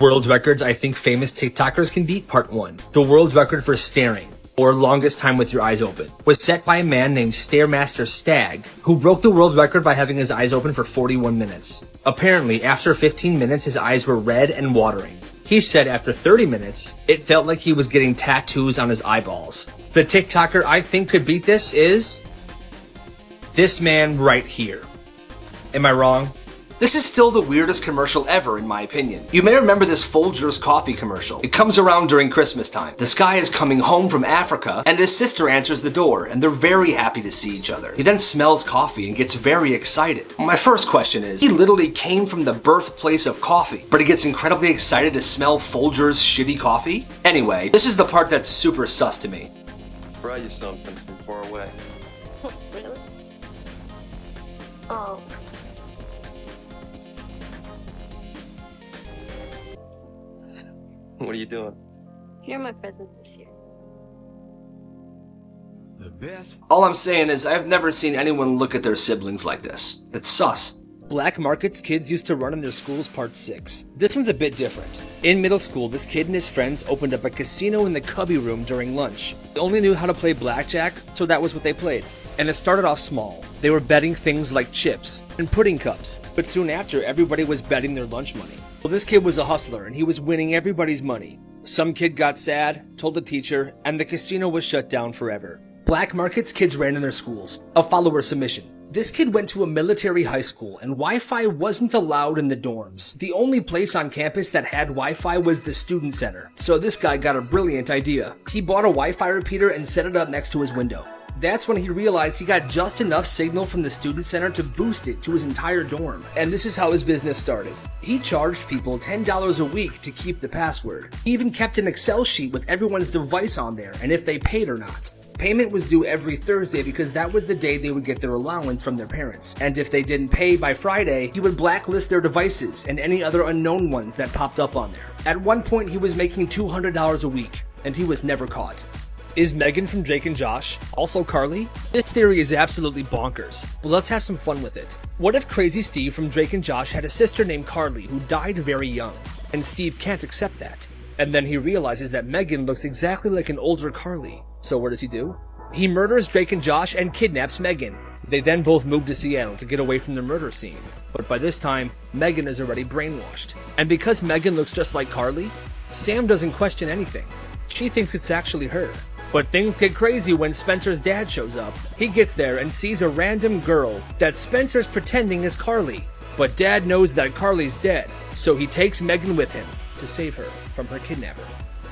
World records I think famous TikTokers can beat, part 1. The world record for staring, or longest time with your eyes open, was set by a man named Stairmaster Stag, who broke the world record by having his eyes open for 41 minutes. Apparently, after 15 minutes his eyes were red and watering. He said after 30 minutes, it felt like he was getting tattoos on his eyeballs. The TikToker I think could beat this is this man right here. Am I wrong? This is still the weirdest commercial ever in my opinion. You may remember this Folgers coffee commercial. It comes around during Christmas time. This guy is coming home from Africa and his sister answers the door and they're very happy to see each other. He then smells coffee and gets very excited. My first question is, he literally came from the birthplace of coffee, but he gets incredibly excited to smell Folgers shitty coffee? Anyway, this is the part that's super sus to me. Brought you something from far away. Really? Oh. What are you doing? You're my present this year. All I'm saying is I've never seen anyone look at their siblings like this. It's sus. Black markets kids used to run in their schools, part 6. This one's a bit different. In middle school, this kid and his friends opened up a casino in the cubby room during lunch. They only knew how to play blackjack, so that was what they played. And it started off small. They were betting things like chips and pudding cups, but soon after, everybody was betting their lunch money. Well, this kid was a hustler and he was winning everybody's money. Some kid got sad, told the teacher, and the casino was shut down forever. Black markets kids ran in their schools. A follower submission. This kid went to a military high school and Wi-Fi wasn't allowed in the dorms. The only place on campus that had Wi-Fi was the student center. So this guy got a brilliant idea. He bought a Wi-Fi repeater and set it up next to his window. That's when he realized he got just enough signal from the student center to boost it to his entire dorm. And this is how his business started. He charged people $10 a week to keep the password. He even kept an Excel sheet with everyone's device on there and if they paid or not. Payment was due every Thursday because that was the day they would get their allowance from their parents. And if they didn't pay by Friday, he would blacklist their devices and any other unknown ones that popped up on there. At one point, he was making $200 a week, and he was never caught. Is Megan from Drake and Josh also Carly? This theory is absolutely bonkers, but let's have some fun with it. What if Crazy Steve from Drake and Josh had a sister named Carly who died very young, and Steve can't accept that? And then he realizes that Megan looks exactly like an older Carly. So what does he do? He murders Drake and Josh and kidnaps Megan. They then both move to Seattle to get away from the murder scene. But by this time, Megan is already brainwashed. And because Megan looks just like Carly, Sam doesn't question anything. She thinks it's actually her. But things get crazy when Spencer's dad shows up. He gets there and sees a random girl that Spencer's pretending is Carly. But Dad knows that Carly's dead, so he takes Megan with him to save her from her kidnapper.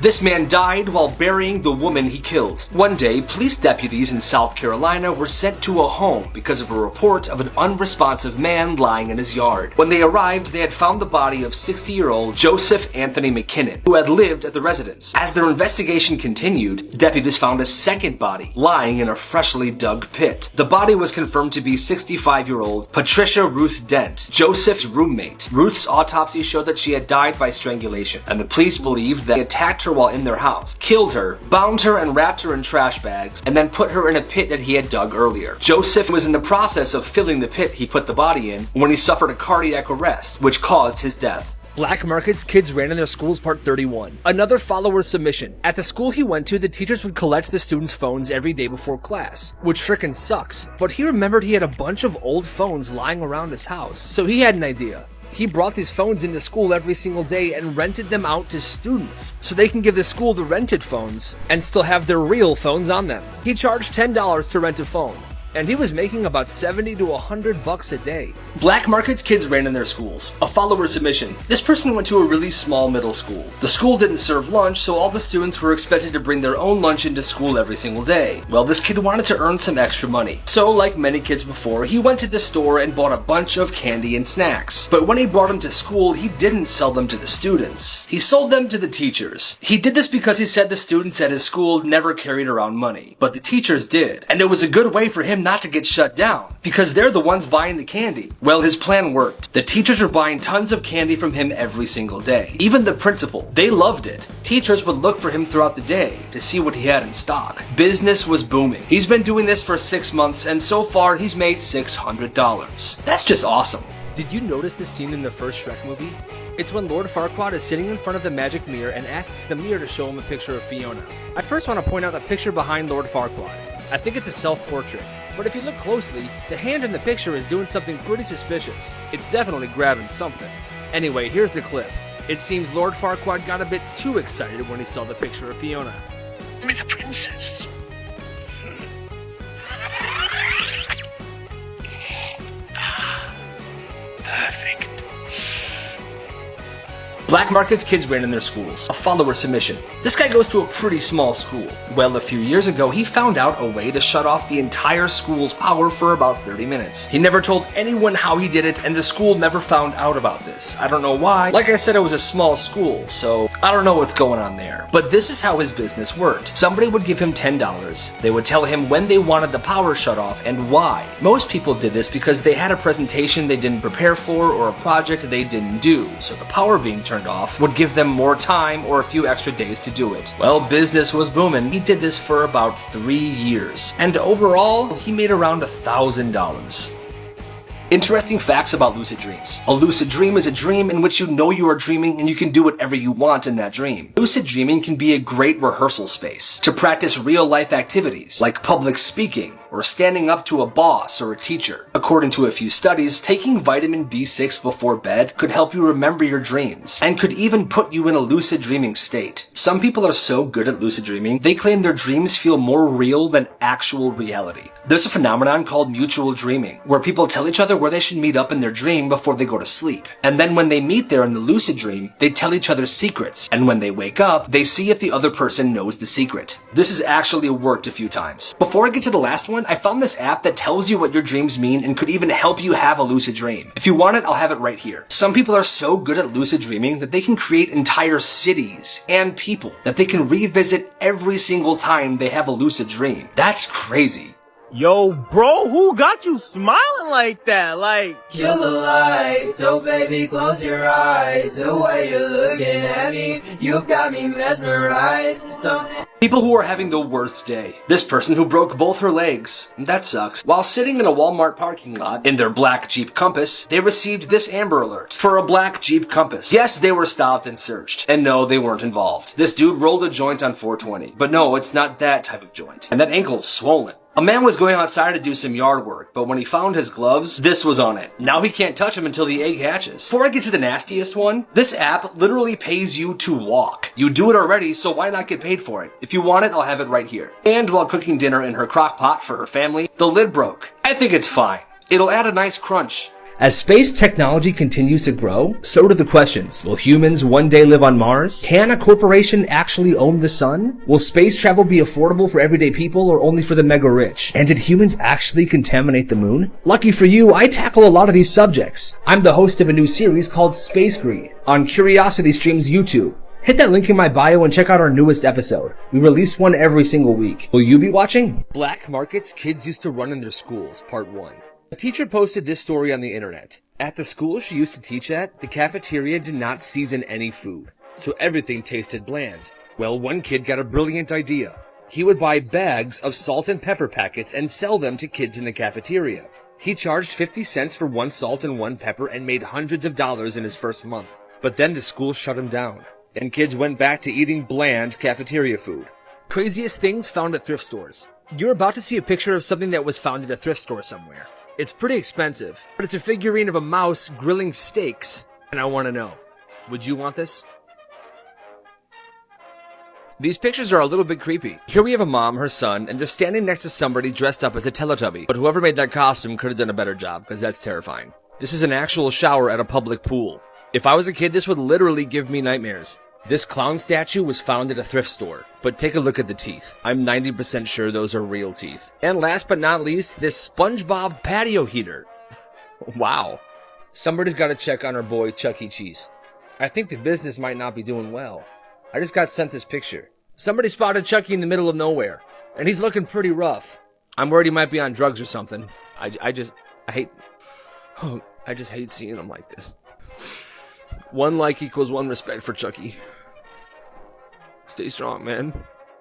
This man died while burying the woman he killed. One day, police deputies in South Carolina were sent to a home because of a report of an unresponsive man lying in his yard. When they arrived, they had found the body of 60-year-old Joseph Anthony McKinnon, who had lived at the residence. As their investigation continued, deputies found a second body lying in a freshly dug pit. The body was confirmed to be 65-year-old Patricia Ruth Dent, Joseph's roommate. Ruth's autopsy showed that she had died by strangulation, and the police believed that he attacked her while in their house, killed her, bound her and wrapped her in trash bags, and then put her in a pit that he had dug earlier. Joseph was in the process of filling the pit he put the body in when he suffered a cardiac arrest, which caused his death. Black markets kids ran in their schools, part 31. Another follower submission. At the school he went to, the teachers would collect the students' phones every day before class, which frickin' sucks. But he remembered he had a bunch of old phones lying around his house, so he had an idea. He brought these phones into school every single day and rented them out to students so they can give the school the rented phones and still have their real phones on them. He charged $10 to rent a phone, and he was making about $70 to $100 a day. Black markets kids ran in their schools. A follower submission. This person went to a really small middle school. The school didn't serve lunch, so all the students were expected to bring their own lunch into school every single day. Well, this kid wanted to earn some extra money. So, like many kids before, he went to the store and bought a bunch of candy and snacks. But when he brought them to school, he didn't sell them to the students. He sold them to the teachers. He did this because he said the students at his school never carried around money, but the teachers did. And it was a good way for him not to get shut down, because they're the ones buying the candy. Well, his plan worked. The teachers were buying tons of candy from him every single day. Even the principal, they loved it. Teachers would look for him throughout the day to see what he had in stock. Business was booming. He's been doing this for 6 months, and so far he's made $600. That's just awesome. Did you notice the scene in the first Shrek movie? It's when Lord Farquaad is sitting in front of the magic mirror and asks the mirror to show him a picture of Fiona. I first want to point out the picture behind Lord Farquaad. I think it's a self-portrait, but if you look closely, the hand in the picture is doing something pretty suspicious. It's definitely grabbing something. Anyway, here's the clip. It seems Lord Farquaad got a bit too excited when he saw the picture of Fiona. With the princess. Perfect. Black markets kids ran in their schools. A follower submission. This guy goes to a pretty small school. Well, a few years ago, he found out a way to shut off the entire school's power for about 30 minutes. He never told anyone how he did it, and the school never found out about this. I don't know why. Like I said, it was a small school, so I don't know what's going on there. But this is how his business worked. Somebody would give him $10. They would tell him when they wanted the power shut off and why. Most people did this because they had a presentation they didn't prepare for or a project they didn't do, so the power being turned off would give them more time or a few extra days to do it. Well, business was booming. He did this for about 3 years, and overall, he made around $1,000. Interesting facts about lucid dreams. A lucid dream is a dream in which you know you are dreaming and you can do whatever you want in that dream. Lucid dreaming can be a great rehearsal space to practice real-life activities like public speaking or standing up to a boss or a teacher. According to a few studies, taking vitamin B6 before bed could help you remember your dreams and could even put you in a lucid dreaming state. Some people are so good at lucid dreaming, they claim their dreams feel more real than actual reality. There's a phenomenon called mutual dreaming, where people tell each other where they should meet up in their dream before they go to sleep. And then when they meet there in the lucid dream, they tell each other secrets. And when they wake up, they see if the other person knows the secret. This has actually worked a few times. Before I get to the last one, I found this app that tells you what your dreams mean and could even help you have a lucid dream. If you want it, I'll have it right here. Some people are so good at lucid dreaming that they can create entire cities and people that they can revisit every single time they have a lucid dream. That's crazy. Yo, bro, who got you smiling like that? Like, Kill the light, so baby close your eyes. The way you're looking at me, you got me mesmerized. People who are having the worst day. This person who broke both her legs. That sucks. While sitting in a Walmart parking lot in their black Jeep Compass, they received this Amber Alert for a black Jeep Compass. Yes, they were stopped and searched. And no, they weren't involved. This dude rolled a joint on 420. But no, it's not that type of joint. And that ankle's swollen. A man was going outside to do some yard work, but when he found his gloves, this was on it. Now he can't touch them until the egg hatches. Before I get to the nastiest one, this app literally pays you to walk. You do it already, so why not get paid for it? If you want it, I'll have it right here. And while cooking dinner in her crock pot for her family, the lid broke. I think it's fine. It'll add a nice crunch. As space technology continues to grow, so do the questions. Will humans one day live on Mars? Can a corporation actually own the sun? Will space travel be affordable for everyday people or only for the mega rich? And did humans actually contaminate the moon? Lucky for you, I tackle a lot of these subjects. I'm the host of a new series called Space Greed on Curiosity Stream's YouTube. Hit that link in my bio and check out our newest episode. We release one every single week. Will you be watching? Black markets kids used to run in their schools, part 1. A teacher posted this story on the internet. At the school she used to teach at, the cafeteria did not season any food, so everything tasted bland. Well, one kid got a brilliant idea. He would buy bags of salt and pepper packets and sell them to kids in the cafeteria. He charged 50 cents for 1 salt and 1 pepper and made hundreds of dollars in his first month. But then the school shut him down, and kids went back to eating bland cafeteria food. Craziest things found at thrift stores. You're about to see a picture of something that was found at a thrift store somewhere. It's pretty expensive, but it's a figurine of a mouse grilling steaks, and I want to know, would you want this? These pictures are a little bit creepy. Here we have a mom, her son, and they're standing next to somebody dressed up as a Teletubby, but whoever made that costume could have done a better job, because that's terrifying. This is an actual shower at a public pool. If I was a kid, this would literally give me nightmares. This clown statue was found at a thrift store, but take a look at the teeth. I'm 90% sure those are real teeth. And last but not least, this SpongeBob patio heater. Wow. Somebody's got to check on our boy Chuck E. Cheese. I think the business might not be doing well. I just got sent this picture. Somebody spotted Chucky in the middle of nowhere, and he's looking pretty rough. I'm worried he might be on drugs or something. I just hate seeing him like this. 1 like equals 1 respect for Chucky. Stay strong, man.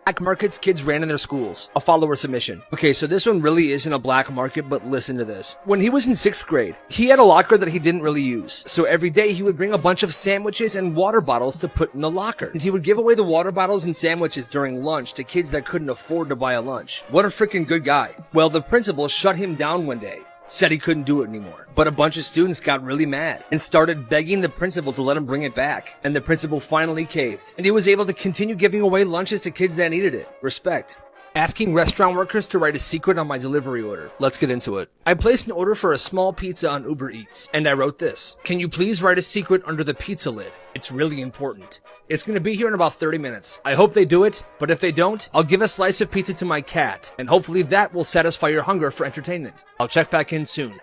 Black markets kids ran in their schools. A follower submission. Okay, so this one really isn't a black market, but listen to this. When he was in 6th grade, he had a locker that he didn't really use. So every day he would bring a bunch of sandwiches and water bottles to put in the locker. And he would give away the water bottles and sandwiches during lunch to kids that couldn't afford to buy a lunch. What a freaking good guy. Well, the principal shut him down one day. Said he couldn't do it anymore. But a bunch of students got really mad and started begging the principal to let him bring it back. And the principal finally caved. And he was able to continue giving away lunches to kids that needed it. Respect. Asking restaurant workers to write a secret on my delivery order. Let's get into it. I placed an order for a small pizza on Uber Eats, and I wrote this. Can you please write a secret under the pizza lid? It's really important. It's gonna be here in about 30 minutes. I hope they do it, but if they don't, I'll give a slice of pizza to my cat, and hopefully that will satisfy your hunger for entertainment. I'll check back in soon.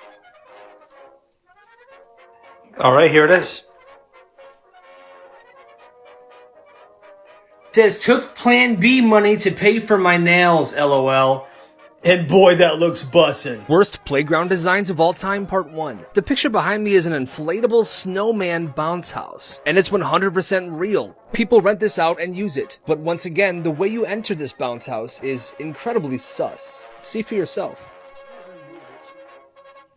Alright, here it is. Says, took Plan B money to pay for my nails, LOL. And boy, that looks bussin'. Worst playground designs of all time, part 1. The picture behind me is an inflatable snowman bounce house, and it's 100% real. People rent this out and use it, but once again, the way you enter this bounce house is incredibly sus. See for yourself.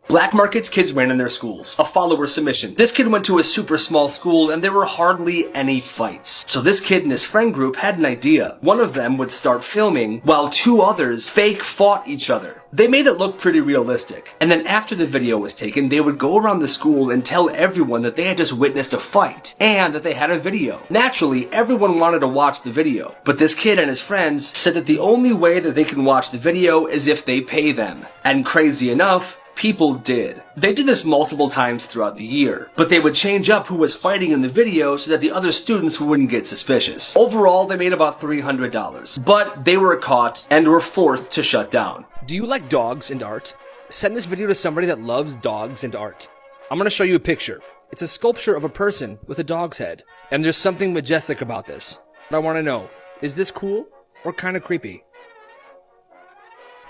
Black markets kids ran in their schools. A follower submission. This kid went to a super small school and there were hardly any fights. So this kid and his friend group had an idea. One of them would start filming while 2 others fake fought each other. They made it look pretty realistic. And then after the video was taken, they would go around the school and tell everyone that they had just witnessed a fight and that they had a video. Naturally, everyone wanted to watch the video. But this kid and his friends said that the only way that they can watch the video is if they pay them. And crazy enough, people did. They did this multiple times throughout the year, but they would change up who was fighting in the video so that the other students wouldn't get suspicious. Overall, they made about $300, but they were caught and were forced to shut down. Do you like dogs and art? Send this video to somebody that loves dogs and art. I'm gonna show you a picture. It's a sculpture of a person with a dog's head, and there's something majestic about this. But I wanna know, is this cool or kinda creepy?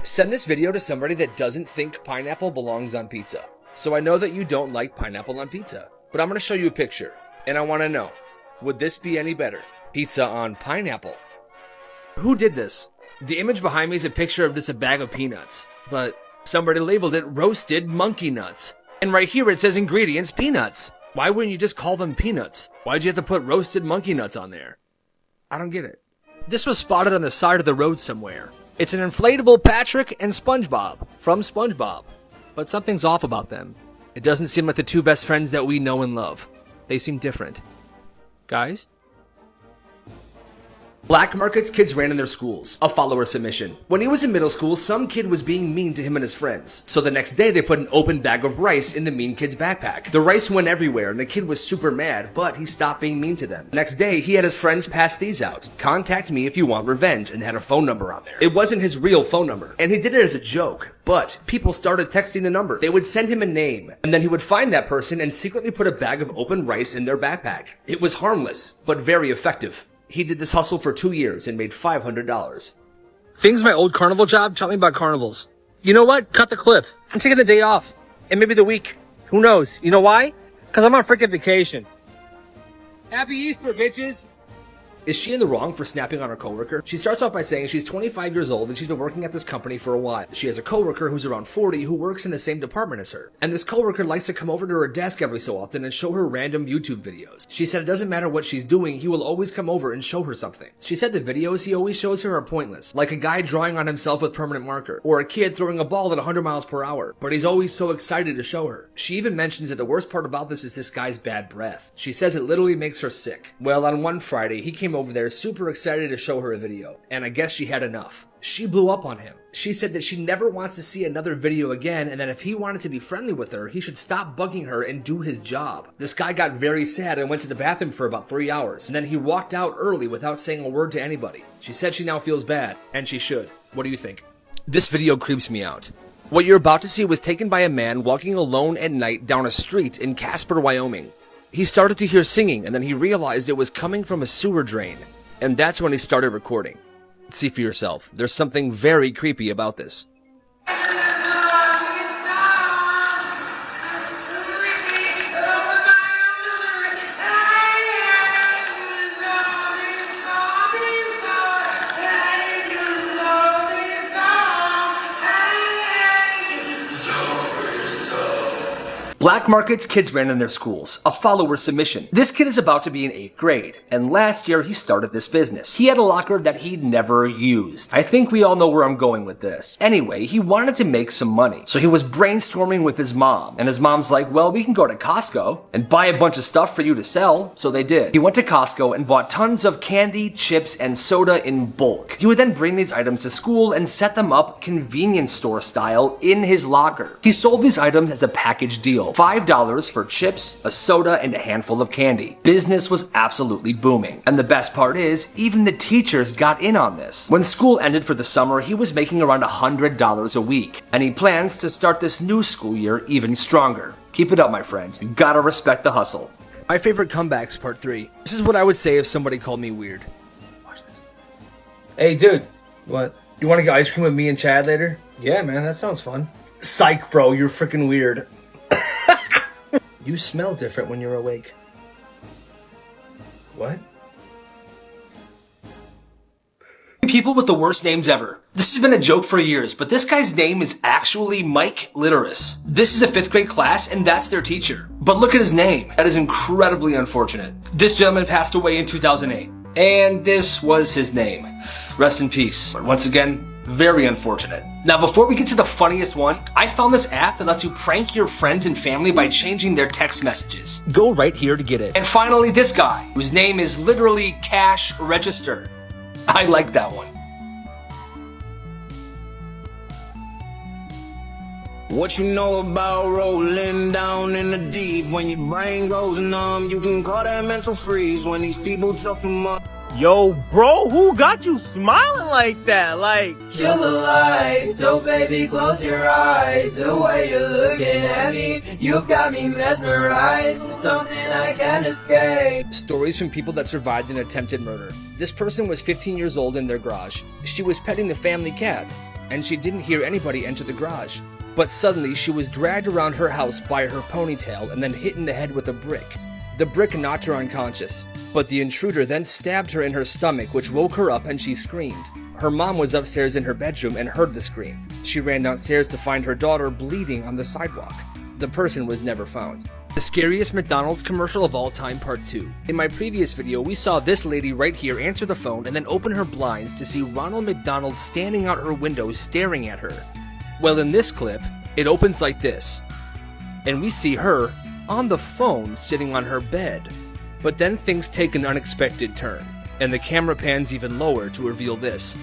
Send this video to somebody that doesn't think pineapple belongs on pizza. So I know that you don't like pineapple on pizza, but I'm gonna show you a picture, and I wanna know, would this be any better? Pizza on pineapple. Who did this? The image behind me is a picture of just a bag of peanuts, but somebody labeled it roasted monkey nuts. And right here it says ingredients peanuts. Why wouldn't you just call them peanuts? Why'd you have to put roasted monkey nuts on there? I don't get it. This was spotted on the side of the road somewhere. It's an inflatable Patrick and SpongeBob from SpongeBob. But something's off about them. It doesn't seem like the 2 best friends that we know and love. They seem different. Guys? Black markets kids ran in their schools. A follower submission. When he was in middle school, some kid was being mean to him and his friends. So the next day, they put an open bag of rice in the mean kid's backpack. The rice went everywhere, and the kid was super mad, but he stopped being mean to them. Next day, he had his friends pass these out. Contact me if you want revenge, and had a phone number on there. It wasn't his real phone number, and he did it as a joke. But people started texting the number. They would send him a name, and then he would find that person and secretly put a bag of open rice in their backpack. It was harmless, but very effective. He did this hustle for 2 years and made $500. Things my old carnival job taught me about carnivals. You know what? Cut the clip. I'm taking the day off. And maybe the week. Who knows? You know why? Because I'm on freaking vacation. Happy Easter, bitches! Is she in the wrong for snapping on her coworker? She starts off by saying she's 25 years old and she's been working at this company for a while. She has a coworker who's around 40 who works in the same department as her. And this coworker likes to come over to her desk every so often and show her random YouTube videos. She said it doesn't matter what she's doing, he will always come over and show her something. She said the videos he always shows her are pointless, like a guy drawing on himself with permanent marker, or a kid throwing a ball at 100 miles per hour, but he's always so excited to show her. She even mentions that the worst part about this is this guy's bad breath. She says it literally makes her sick. Well, on one Friday, he came over there super excited to show her a video, and I guess she had enough. She blew up on him. She said that she never wants to see another video again, and that if he wanted to be friendly with her, he should stop bugging her and do his job. This guy got very sad and went to the bathroom for about 3 hours, and then he walked out early without saying a word to anybody. She said she now feels bad, and she should. What do you think? This video creeps me out. What you're about to see was taken by a man walking alone at night down a street in Casper, Wyoming. He started to hear singing, and then he realized it was coming from a sewer drain. And that's when he started recording. See for yourself. There's something very creepy about this. Black markets kids ran in their schools, a follower submission. This kid is about to be in 8th grade, and last year he started this business. He had a locker that he'd never used. I think we all know where I'm going with this. Anyway, he wanted to make some money, so he was brainstorming with his mom, and his mom's like, well, we can go to Costco and buy a bunch of stuff for you to sell, so they did. He went to Costco and bought tons of candy, chips, and soda in bulk. He would then bring these items to school and set them up convenience store style in his locker. He sold these items as a package deal. $5 for chips, a soda, and a handful of candy. Business was absolutely booming. And the best part is, even the teachers got in on this. When school ended for the summer, he was making around $100 a week, and he plans to start this new school year even stronger. Keep it up, my friend. You gotta respect the hustle. My favorite comebacks, part 3. This is what I would say if somebody called me weird. Watch this. Hey, dude. What? You want to get ice cream with me and Chad later? Yeah, man, that sounds fun. Psych, bro, you're freaking weird. You smell different when you're awake. What? People with the worst names ever. This has been a joke for years, but this guy's name is actually Mike Litteris. This is a 5th grade class, and that's their teacher. But look at his name. That is incredibly unfortunate. This gentleman passed away in 2008, and this was his name. Rest in peace. But once again, very unfortunate. Now, before we get to the funniest one, I found this app that lets you prank your friends and family by changing their text messages. Go right here to get it. And finally, this guy, whose name is literally Cash Register. I like that one. What you know about rolling down in the deep? When your brain goes numb, you can call that mental freeze. When these people talk too much. Yo, bro, who got you smiling like that? Like, Kill the lights, so baby close your eyes. The way you're looking at me, you got me mesmerized. Something I can't escape. Stories from people that survived an attempted murder. This person was 15 years old in their garage. She was petting the family cat, and she didn't hear anybody enter the garage. But suddenly, she was dragged around her house by her ponytail and then hit in the head with a brick. The brick knocked her unconscious, but the intruder then stabbed her in her stomach, which woke her up and she screamed. Her mom was upstairs in her bedroom and heard the scream. She ran downstairs to find her daughter bleeding on the sidewalk. The person was never found. The scariest McDonald's commercial of all time, part 2. In my previous video, we saw this lady right here answer the phone and then open her blinds to see Ronald McDonald standing out her window staring at her. Well, in this clip, it opens like this, and we see her on the phone sitting on her bed. But then things take an unexpected turn, and the camera pans even lower to reveal this.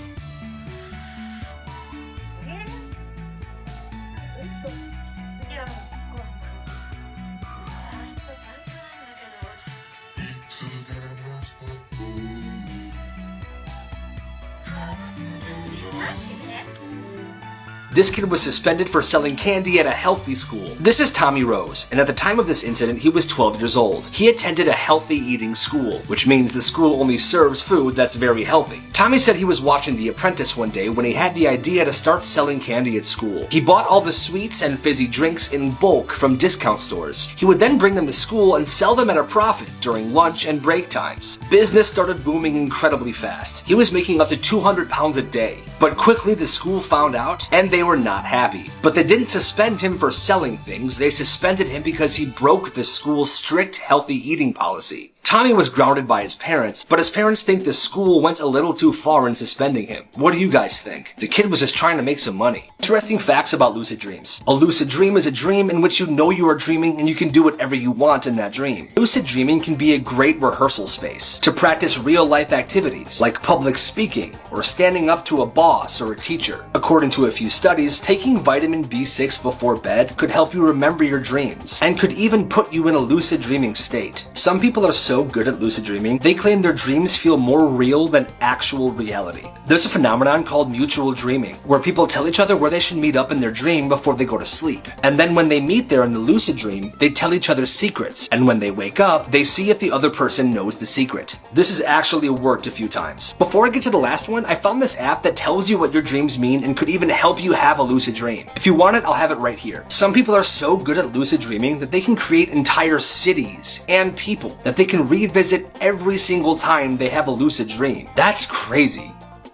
This kid was suspended for selling candy at a healthy school. This is Tommy Rose, and at the time of this incident, he was 12 years old. He attended a healthy eating school, which means the school only serves food that's very healthy. Tommy said he was watching The Apprentice one day when he had the idea to start selling candy at school. He bought all the sweets and fizzy drinks in bulk from discount stores. He would then bring them to school and sell them at a profit during lunch and break times. Business started booming incredibly fast. He was making up to 200 pounds a day. But quickly the school found out, and they were not happy. But they didn't suspend him for selling things, they suspended him because he broke the school's strict healthy eating policy. Tommy was grounded by his parents, but his parents think the school went a little too far in suspending him. What do you guys think? The kid was just trying to make some money. Interesting facts about lucid dreams. A lucid dream is a dream in which you know you are dreaming and you can do whatever you want in that dream. Lucid dreaming can be a great rehearsal space to practice real-life activities like public speaking or standing up to a boss or a teacher. According to a few studies, taking vitamin B6 before bed could help you remember your dreams and could even put you in a lucid dreaming state. Some people are so good at lucid dreaming, they claim their dreams feel more real than actual reality. There's a phenomenon called mutual dreaming, where people tell each other where they should meet up in their dream before they go to sleep. And then when they meet there in the lucid dream, they tell each other secrets. And when they wake up, they see if the other person knows the secret. This has actually worked a few times. Before I get to the last one, I found this app that tells you what your dreams mean and could even help you have a lucid dream. If you want it, I'll have it right here. Some people are so good at lucid dreaming that they can create entire cities and people that they can revisit every single time they have a lucid dream. That's crazy.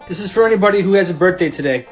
This is for anybody who has a birthday today.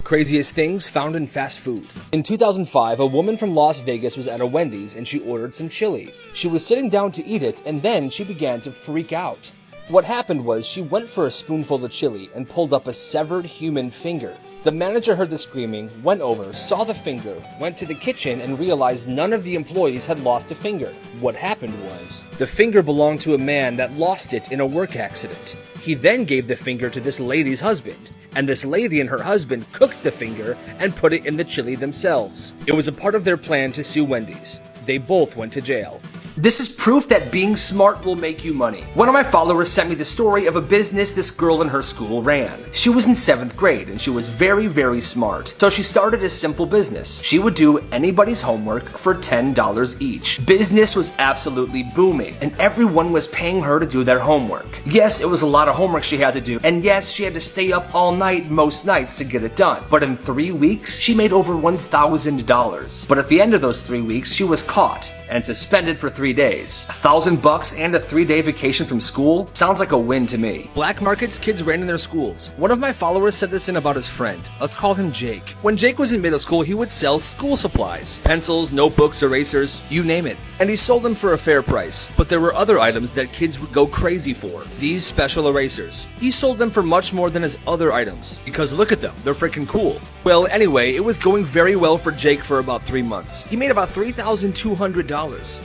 Craziest things found in fast food. In 2005, a woman from Las Vegas was at a Wendy's and she ordered some chili. She was sitting down to eat it and then she began to freak out. What happened was she went for a spoonful of chili and pulled up a severed human finger. The manager heard the screaming, went over, saw the finger, went to the kitchen and realized none of the employees had lost a finger. What happened was, the finger belonged to a man that lost it in a work accident. He then gave the finger to this lady's husband, and this lady and her husband cooked the finger and put it in the chili themselves. It was a part of their plan to sue Wendy's. They both went to jail. This is proof that being smart will make you money. One of my followers sent me the story of a business this girl in her school ran. She was in 7th grade and she was very, very smart. So she started a simple business. She would do anybody's homework for $10 each. Business was absolutely booming and everyone was paying her to do their homework. Yes, it was a lot of homework she had to do, and yes, she had to stay up all night most nights to get it done. But in 3 weeks, she made over $1,000. But at the end of those 3 weeks, she was caught and suspended for 3 days. $1,000 and a 3-day vacation from school sounds like a win to me. Black markets kids ran in their schools. One of my followers said this in about his friend. Let's call him Jake. When Jake was in middle school, he would sell school supplies. Pencils, notebooks, erasers, you name it. And he sold them for a fair price. But there were other items that kids would go crazy for. These special erasers. He sold them for much more than his other items. Because look at them, they're freaking cool. Well, anyway, it was going very well for Jake for about 3 months. He made about $3,200.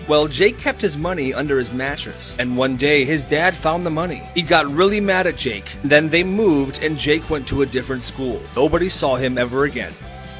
Well, Jake kept his money under his mattress, and one day his dad found the money. He got really mad at Jake. Then they moved and Jake went to a different school. Nobody saw him ever again.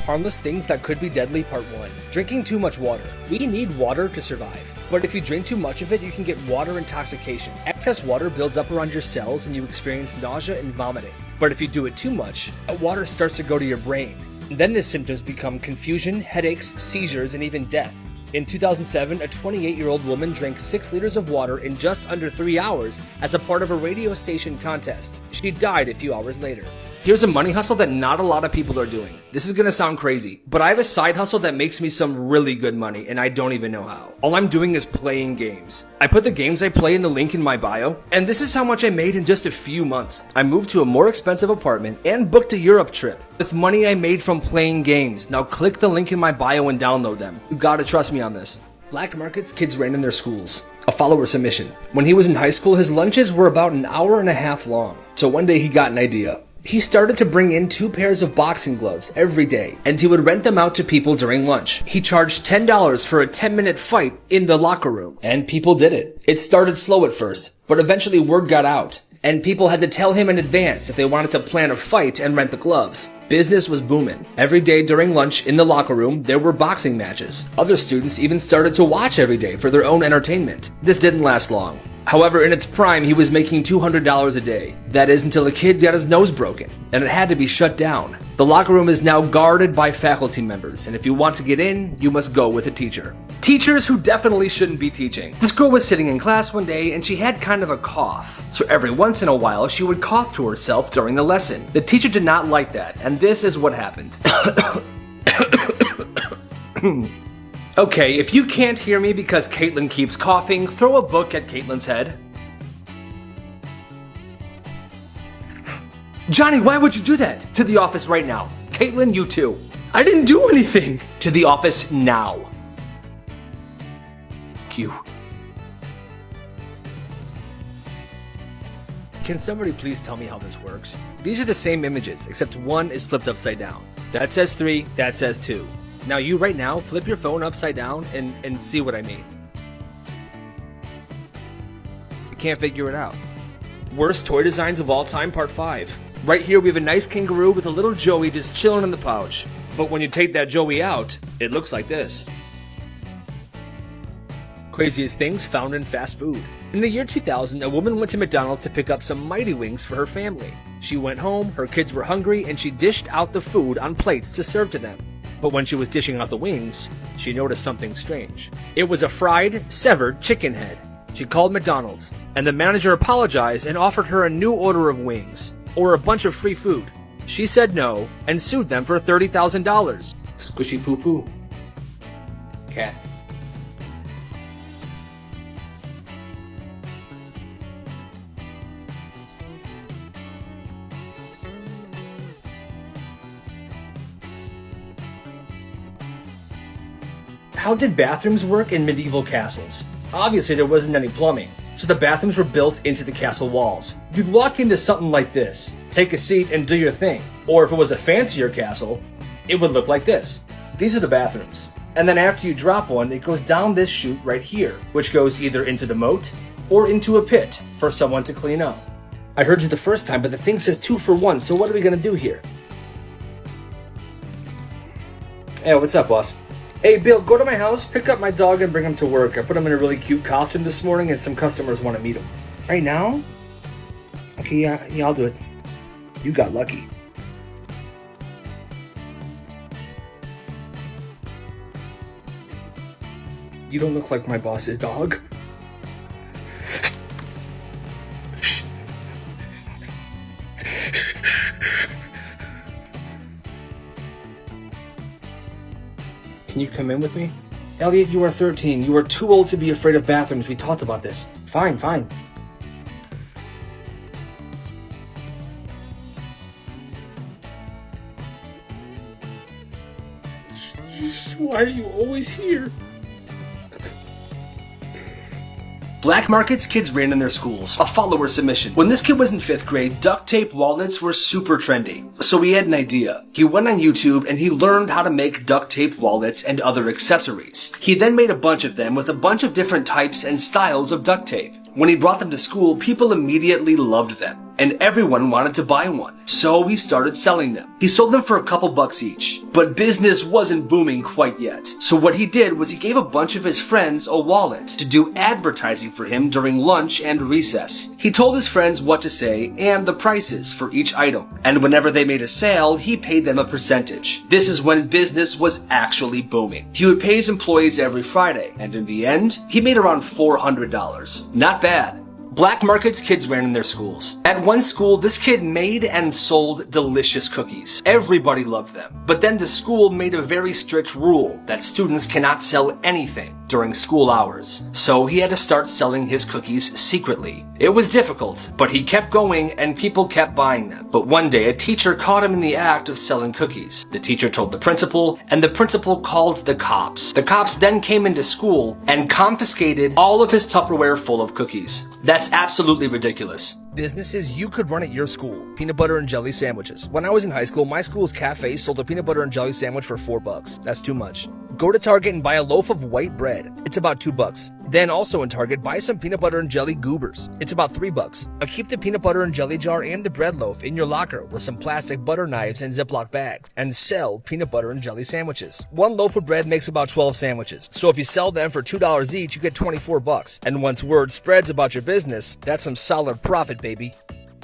Harmless things that could be deadly, part 1. Drinking too much water. We need water to survive. But if you drink too much of it, you can get water intoxication. Excess water builds up around your cells and you experience nausea and vomiting. But if you do it too much, that water starts to go to your brain. And then the symptoms become confusion, headaches, seizures, and even death. In 2007, a 28-year-old woman drank 6 liters of water in just under 3 hours as a part of a radio station contest. She died a few hours later. Here's a money hustle that not a lot of people are doing. This is gonna sound crazy, but I have a side hustle that makes me some really good money and I don't even know how. All I'm doing is playing games. I put the games I play in the link in my bio, and this is how much I made in just a few months. I moved to a more expensive apartment and booked a Europe trip with money I made from playing games. Now click the link in my bio and download them. You gotta trust me on this. Black markets kids ran in their schools. A follower submission. When he was in high school, his lunches were about an hour and a half long. So one day he got an idea. He started to bring in 2 pairs of boxing gloves every day, and he would rent them out to people during lunch. He charged $10 for a 10-minute fight in the locker room, and people did it. It started slow at first, but eventually word got out, and people had to tell him in advance if they wanted to plan a fight and rent the gloves. Business was booming. Every day during lunch in the locker room, there were boxing matches. Other students even started to watch every day for their own entertainment. This didn't last long. However, in its prime, he was making $200 a day. That is until a kid got his nose broken, and it had to be shut down. The locker room is now guarded by faculty members, and if you want to get in, you must go with a teacher. Teachers who definitely shouldn't be teaching. This girl was sitting in class one day and she had kind of a cough. So every once in a while, she would cough to herself during the lesson. The teacher did not like that, and this is what happened. Okay, if you can't hear me because Caitlin keeps coughing, throw a book at Caitlin's head. Johnny, why would you do that? To the office right now. Caitlin, you too. I didn't do anything. To the office now. You. Can somebody please tell me how this works? These are the same images, except one is flipped upside down. That says 3, that says 2. Now you right now, flip your phone upside down and see what I mean. I can't figure it out. Worst toy designs of all time, part 5. Right here we have a nice kangaroo with a little Joey just chilling in the pouch. But when you take that Joey out, it looks like this. Craziest things found in fast food. In the year 2000, a woman went to McDonald's to pick up some Mighty Wings for her family. She went home, her kids were hungry, and she dished out the food on plates to serve to them. But when she was dishing out the wings, she noticed something strange. It was a fried, severed chicken head. She called McDonald's, and the manager apologized and offered her a new order of wings, or a bunch of free food. She said no, and sued them for $30,000. Squishy poo poo. Cat. How did bathrooms work in medieval castles? Obviously there wasn't any plumbing, so the bathrooms were built into the castle walls. You'd walk into something like this, take a seat and do your thing. Or if it was a fancier castle, it would look like this. These are the bathrooms. And then after you drop one, it goes down this chute right here, which goes either into the moat or into a pit for someone to clean up. I heard you the first time, but the thing says 2 for 1, so what are we gonna do here? Hey, what's up, boss? Hey, Bill, go to my house, pick up my dog, and bring him to work. I put him in a really cute costume this morning, and some customers want to meet him. Right now? Okay, yeah, I'll do it. You got lucky. You don't look like my boss's dog. Can you come in with me? Elliot, you are 13. You are too old to be afraid of bathrooms. We talked about this. Fine. Why are you always here? Black markets kids ran in their schools. A follower submission. When this kid was in 5th grade, duct tape wallets were super trendy. So he had an idea. He went on YouTube and he learned how to make duct tape wallets and other accessories. He then made a bunch of them with a bunch of different types and styles of duct tape. When he brought them to school, people immediately loved them, and everyone wanted to buy one. So he started selling them. He sold them for a couple bucks each, but business wasn't booming quite yet. So what he did was he gave a bunch of his friends a wallet to do advertising for him during lunch and recess. He told his friends what to say and the prices for each item, and whenever they made a sale, he paid them a percentage. This is when business was actually booming. He would pay his employees every Friday, and in the end, he made around $400. Not bad. Black markets kids ran in their schools. At one school, this kid made and sold delicious cookies. Everybody loved them. But then the school made a very strict rule that students cannot sell anything during school hours. So he had to start selling his cookies secretly. It was difficult, but he kept going and people kept buying them. But one day, a teacher caught him in the act of selling cookies. The teacher told the principal, and the principal called the cops. The cops then came into school and confiscated all of his Tupperware full of cookies. That's absolutely ridiculous. Businesses you could run at your school. Peanut butter and jelly sandwiches. When I was in high school, my school's cafe sold a peanut butter and jelly sandwich for $4. That's too much. Go to Target and buy a loaf of white bread. It's about $2. Then also in Target, buy some peanut butter and jelly goobers. It's about $3. Keep the peanut butter and jelly jar and the bread loaf in your locker with some plastic butter knives and Ziploc bags and sell peanut butter and jelly sandwiches. One loaf of bread makes about 12 sandwiches. So if you sell them for $2 each, you get $24. And once word spreads about your business, that's some solid profit, baby.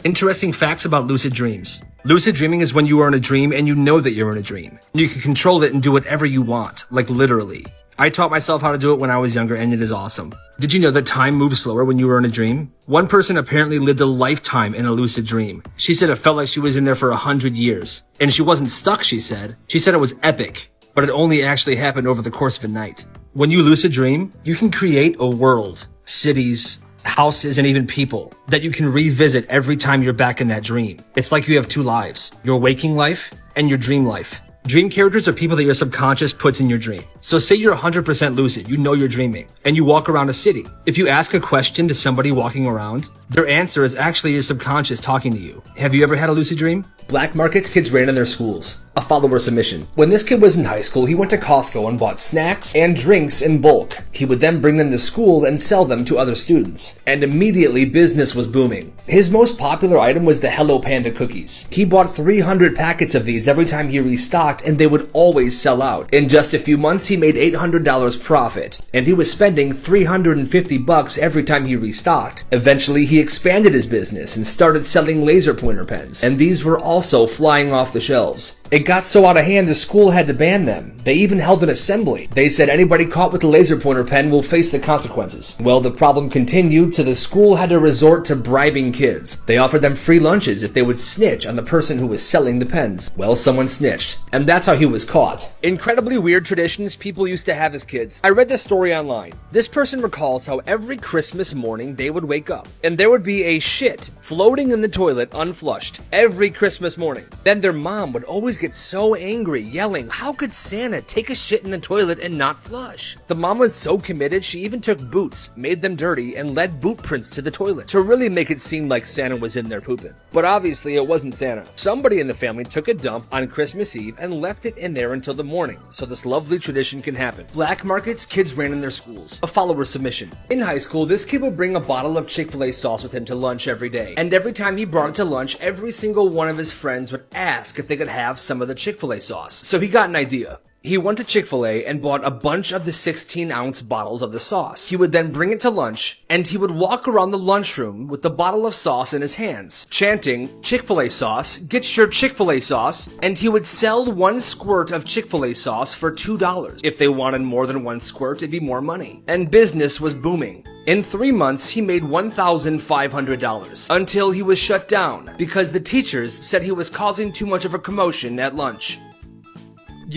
Interesting facts about lucid dreams. Lucid dreaming is when you are in a dream and you know that you're in a dream. You can control it and do whatever you want, like literally. I taught myself how to do it when I was younger and it is awesome. Did you know that time moves slower when you were in a dream? One person apparently lived a lifetime in a lucid dream. She said it felt like she was in there for 100 years. And she wasn't stuck, she said. She said it was epic, but it only actually happened over the course of a night. When you lucid dream, you can create a world, cities, houses, and even people that you can revisit every time you're back in that dream. It's like you have two lives, your waking life and your dream life. Dream characters are people that your subconscious puts in your dream. So say you're 100% lucid, you know you're dreaming, and you walk around a city. If you ask a question to somebody walking around, their answer is actually your subconscious talking to you. Have you ever had a lucid dream? Black markets kids ran in their schools. A follower submission. When this kid was in high school, he went to Costco and bought snacks and drinks in bulk. He would then bring them to school and sell them to other students. And immediately business was booming. His most popular item was the Hello Panda cookies. He bought 300 packets of these every time he restocked and they would always sell out. In just a few months, he made $800 profit. And he was spending $350 every time he restocked. Eventually, he expanded his business and started selling laser pointer pens. And these were also flying off the shelves. It got so out of hand the school had to ban them. They even held an assembly. They said anybody caught with a laser pointer pen will face the consequences. Well, the problem continued, so the school had to resort to bribing kids. They offered them free lunches if they would snitch on the person who was selling the pens. Well, someone snitched, and and that's how he was caught. Incredibly weird traditions people used to have as kids. I read this story online. This person recalls how every Christmas morning they would wake up, and there would be a shit floating in the toilet unflushed every Christmas morning. Then their mom would always get so angry, yelling, "How could Santa take a shit in the toilet and not flush?" The mom was so committed, she even took boots, made them dirty, and led boot prints to the toilet to really make it seem like Santa was in there pooping. But obviously it wasn't Santa. Somebody in the family took a dump on Christmas Eve and left it in there until the morning, so this lovely tradition can happen. Black markets kids ran in their schools. A follower submission. In high school, this kid would bring a bottle of Chick-fil-A sauce with him to lunch every day. And every time he brought it to lunch, every single one of his friends would ask if they could have some of the Chick-fil-A sauce. So he got an idea. He went to Chick-fil-A and bought a bunch of the 16-ounce bottles of the sauce. He would then bring it to lunch, and he would walk around the lunchroom with the bottle of sauce in his hands, chanting, "Chick-fil-A sauce, get your Chick-fil-A sauce," and he would sell one squirt of Chick-fil-A sauce for $2. If they wanted more than one squirt, it'd be more money. And business was booming. In 3 months, he made $1,500 until he was shut down because the teachers said he was causing too much of a commotion at lunch.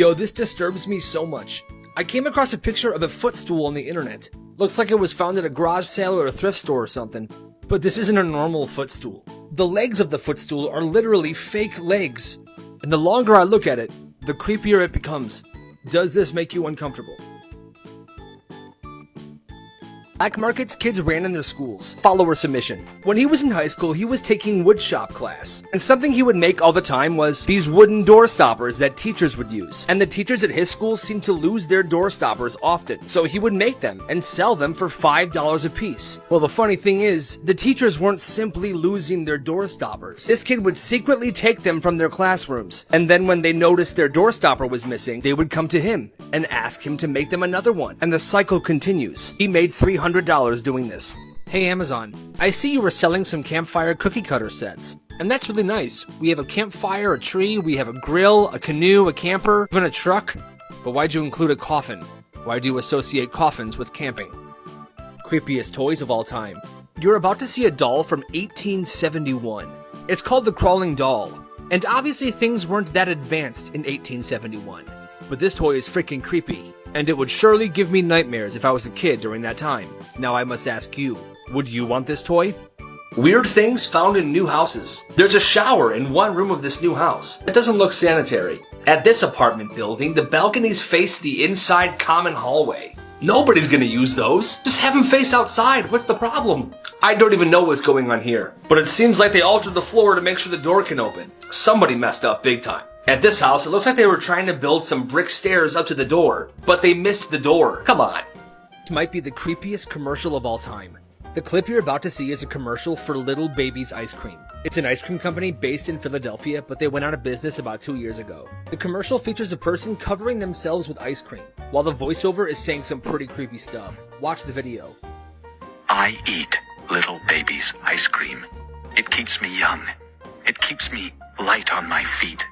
Yo, this disturbs me so much. I came across a picture of a footstool on the internet. Looks like it was found at a garage sale or a thrift store or something. But this isn't a normal footstool. The legs of the footstool are literally fake legs. And the longer I look at it, the creepier it becomes. Does this make you uncomfortable? Black markets kids ran in their schools. Follower submission. When he was in high school, he was taking woodshop class. And something he would make all the time was these wooden door stoppers that teachers would use. And the teachers at his school seemed to lose their door stoppers often. So he would make them and sell them for $5 a piece. Well, the funny thing is, the teachers weren't simply losing their door stoppers. This kid would secretly take them from their classrooms. And then when they noticed their door stopper was missing, they would come to him and ask him to make them another one. And the cycle continues. He made $300 doing this. Hey Amazon, I see you were selling some campfire cookie cutter sets. And that's really nice. We have a campfire, a tree, we have a grill, a canoe, a camper, even a truck. But why'd you include a coffin? Why do you associate coffins with camping? Creepiest toys of all time. You're about to see a doll from 1871. It's called the Crawling Doll. And obviously things weren't that advanced in 1871. But this toy is freaking creepy. And it would surely give me nightmares if I was a kid during that time. Now I must ask you, would you want this toy? Weird things found in new houses. There's a shower in one room of this new house. It doesn't look sanitary. At this apartment building, the balconies face the inside common hallway. Nobody's gonna use those. Just have them face outside. What's the problem? I don't even know what's going on here. But it seems like they altered the floor to make sure the door can open. Somebody messed up big time. At this house, it looks like they were trying to build some brick stairs up to the door, but they missed the door. Come on. This might be the creepiest commercial of all time. The clip you're about to see is a commercial for Little Baby's Ice Cream. It's an ice cream company based in Philadelphia, but they went out of business about 2 years ago. The commercial features a person covering themselves with ice cream, while the voiceover is saying some pretty creepy stuff. Watch the video. I eat Little Baby's ice cream. It keeps me young. It keeps me light on my feet.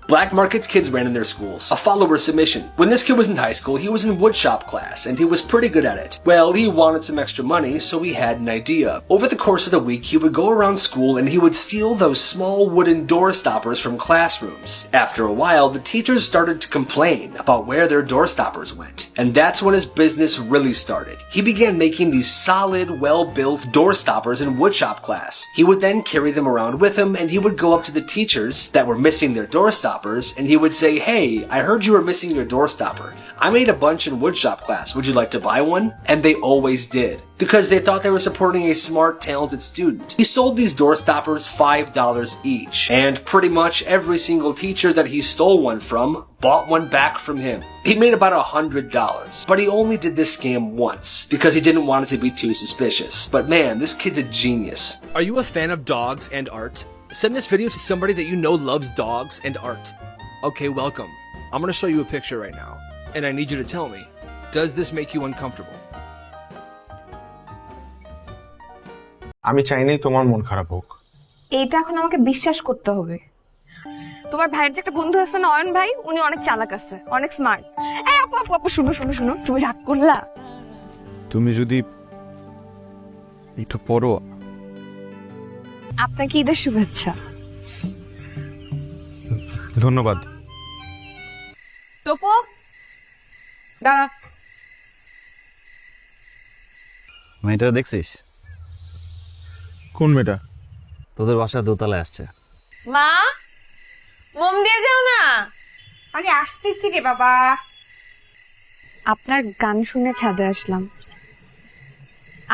Black markets kids ran in their schools. A follower submission. When this kid was in high school, he was in woodshop class, and he was pretty good at it. Well, he wanted some extra money, so he had an idea. Over the course of the week, he would go around school and he would steal those small wooden door stoppers from classrooms. After a while, the teachers started to complain about where their door stoppers went. And that's when his business really started. He began making these solid, well-built door stoppers in woodshop class. He would then carry them around with him, and he would go up to the teachers that were missing their door stoppers, and he would say, "Hey, I heard you were missing your door stopper. I made a bunch in woodshop class. Would you like to buy one?" And they always did, because they thought they were supporting a smart, talented student. He sold these door stoppers $5 each, and pretty much every single teacher that he stole one from bought one back from him. He made about $100, but he only did this scam once, because he didn't want it to be too suspicious. But man, this kid's a genius. Are you a fan of dogs and art? Send this video to somebody that you know loves dogs and art. Okay, welcome. I'm gonna show you a picture right now, and I need you to tell me, does this make you uncomfortable? আমি চাইনি তোমার মন খারাপ হোক। এটা এখন আমাকে বিশ্বাস করতে হবে। তোমার ভাইয়ের যে একটা বন্ধু আছে না, অয়ন ভাই, উনি অনেক চালাক আছে, অনেক স্মার্ট। এই আপু আপু আপু শুনো শুনো শুনো, তুমি রাগ করলা? তুমি যদি একটু পড়ো। আপনাকে ঈদের শুভেচ্ছা। ধন্যবাদ। টপো দাঁড়া। মেয়েটা দেখছিস? কোন মেয়েটা? তোদের বাসার দোতলায় আসছে। মা মোম দিয়ে যাও না। আরে আসতেছি রে বাবা। আপনার গান শুনে ছাদে আসলাম।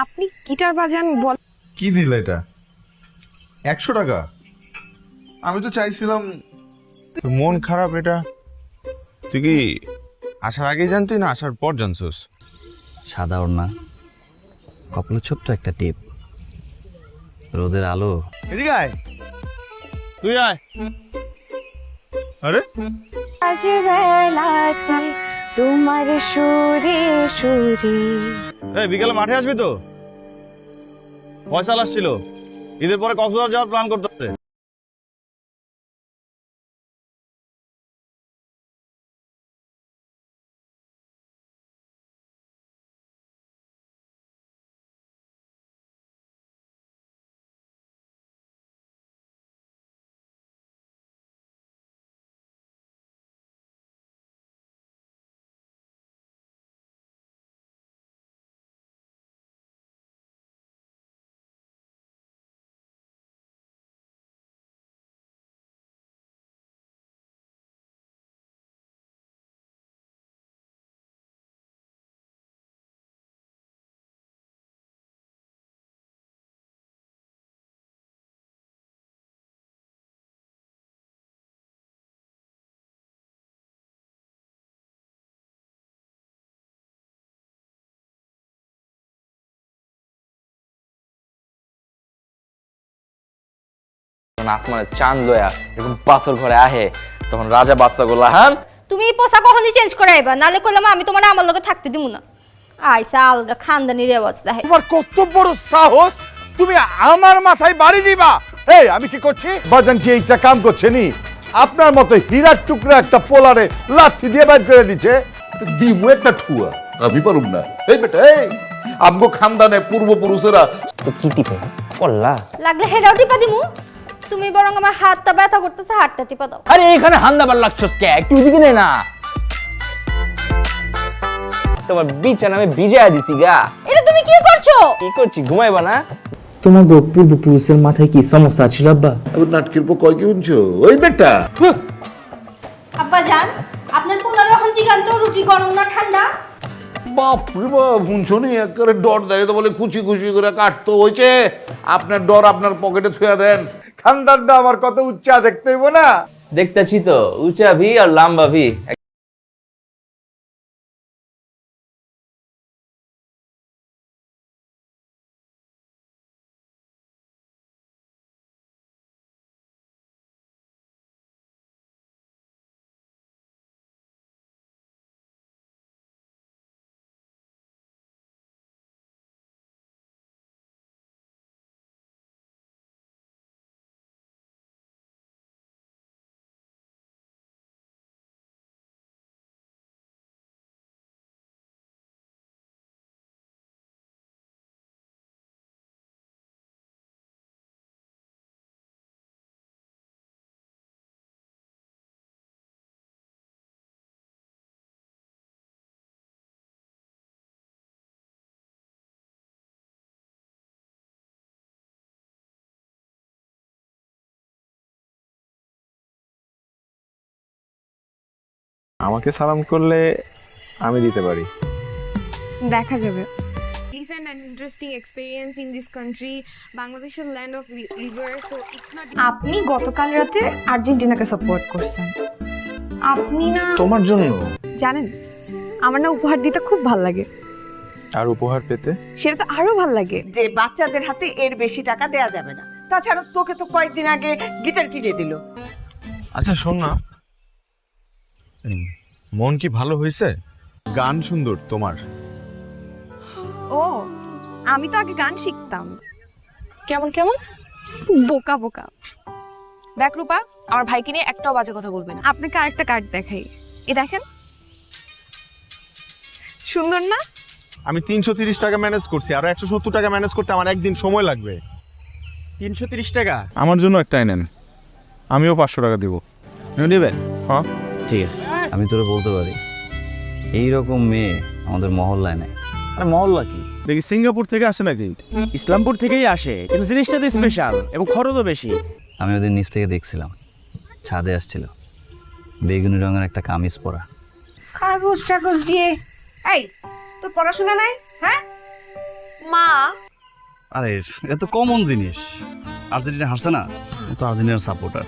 আপনি গিটার বাজান বল। কি দিল এটা? 100 টাকা? আমি তো চাইছিলাম। তোর মন খারাপ এটা তুই কি আসার আগে জানতি না আসার পর জানছস? সাদা ওড়না, কপালে ছোট্ট একটা টিপ, রোদের আলো। এদিকে আয়, তুই আয়। আরে আজ বেলাতে তোমার সুরে সুরে। এই বিকালে মাঠে আসবি তো? ফয়সাল আসছিল, ঈদের পরে কক্সবাজার যাওয়ার প্ল্যান করতেছে। আসমানের চাঁদ লয়া এরকম বাসর ঘরে আহে তখন রাজা বাচ্চা গুলা হান তুমি এই পোশাক কখনই চেঞ্জ করে আইবা, নালে কইলাম আমি তোমার আমার লগে থাকতে দিব না। আইসা আলগা খানদানি রেওয়াজ দেখে। তোমার কত বড় সাহস, তুমি আমার মাথায় বাড়ি দিবা? এই আমি কি করছি? বাজান কি এইটা কাম করছে নি? আপনার মতো হীরার টুকরা একটা পোলারে লাথি দিয়ে বাইর করে দিছে। দিমু একটা ঠুয়া, আমি পারুম না। এই বেটা, এই আমগো খানদানে পূর্বপুরুষেরা তো কি টিপে কল্লা লাগলে হেডাও টিপা দিমু। তুমি বরং আমার হাতটা ব্যথা করতেছে, হাতটা টিপা দাও। আরে এখানে হান্দাবার লাগছস কে? একটু ওদিকে নে না। তোমার বিছানা আমি ভিজায়া দিছি গা। এটা তুমি কি করছো? কি করছি? ঘুমাইবা না? তোমার পূর্বপুরুষের মাথায় কি সমস্যা ছিল আব্বা? নাটকের পর কয় কি শুনছো? ওই বেটা আব্বা জান, আপনার পোলারে এখন চিকান তো রুটি গরম না ঠান্ডা? বাপ রে বাপ, শুনছো নি? একেবারে ডর দেয় তো বলে খুশি খুশি করে কাটতো হয়েছে। আপনার ডর আপনার পকেটে থুয়া দেন। খানদানটা আমার কত উচ্চা দেখতে হইব না? দেখতেছি তো, উঁচা ভি আর লম্বা ভি। আমাকে সালাম করলে আমি দিতে পারি। দেখা যাবে। Recent and interesting experience in this country. Bangladesh is land of rivers, so it's not. আপনি গতকাল রাতে আর্জেন্টিনাকে সাপোর্ট করছেন। আপনি না তোমার জন্য? জানেন আমার না উপহার দিতে খুব ভালো লাগে। আর উপহার পেতে? সেটা তো আরো ভালো লাগে। যে বাচ্চাদের হাতে এর বেশি টাকা দেয়া যাবে না। তাছাড়া তোকে তো কয়েকদিন আগে গিটার কিনে দিল। আচ্ছা শোন না, মন কি ভালো হয়েছে? গান সুন্দর তোমার। ও আমি তো আগে গান শিখতাম। কেমন কেমন বোকা বোকা। দেখ রূপা, আমার ভাইকে নিয়ে একটাও বাজে কথা বলবে না। আপনাকে আরেকটা কার্ড দেখাই, এই দেখেন, সুন্দর না? আমি 330 টাকা ম্যানেজ করছি, আরো 170 টাকা ম্যানেজ করতে আমার একদিন সময় লাগবে। 330 টাকা আমার জন্য একটাই নেন, আমিও 500 টাকা দিব। নেবেন? হ্যাঁ ঠিক আছে। আমি তোরে বলতে পারি এইরকম মেয়ে আমাদের মহল্লায় নেই। আরে মহল্লা কি দেখি সিঙ্গাপুর থেকে আসে নাকি? ইসলামপুর থেকেই আসে, কিন্তু জিনিসটা তো স্পেশাল এবং খরচও বেশি। আমি ওদের নিচ থেকে দেখছিলাম, ছাদে আসছিল, বেগুনি রঙের একটা কামিজ পরা। কাগজ টাগজ দিয়ে এই তোর পড়াশোনা নাই? হ্যাঁ মা, আরে এটা তো কমন জিনিস। আর্জেন্টিনা হারছে না, ও তো আর্জেন্টিনার সাপোর্টার।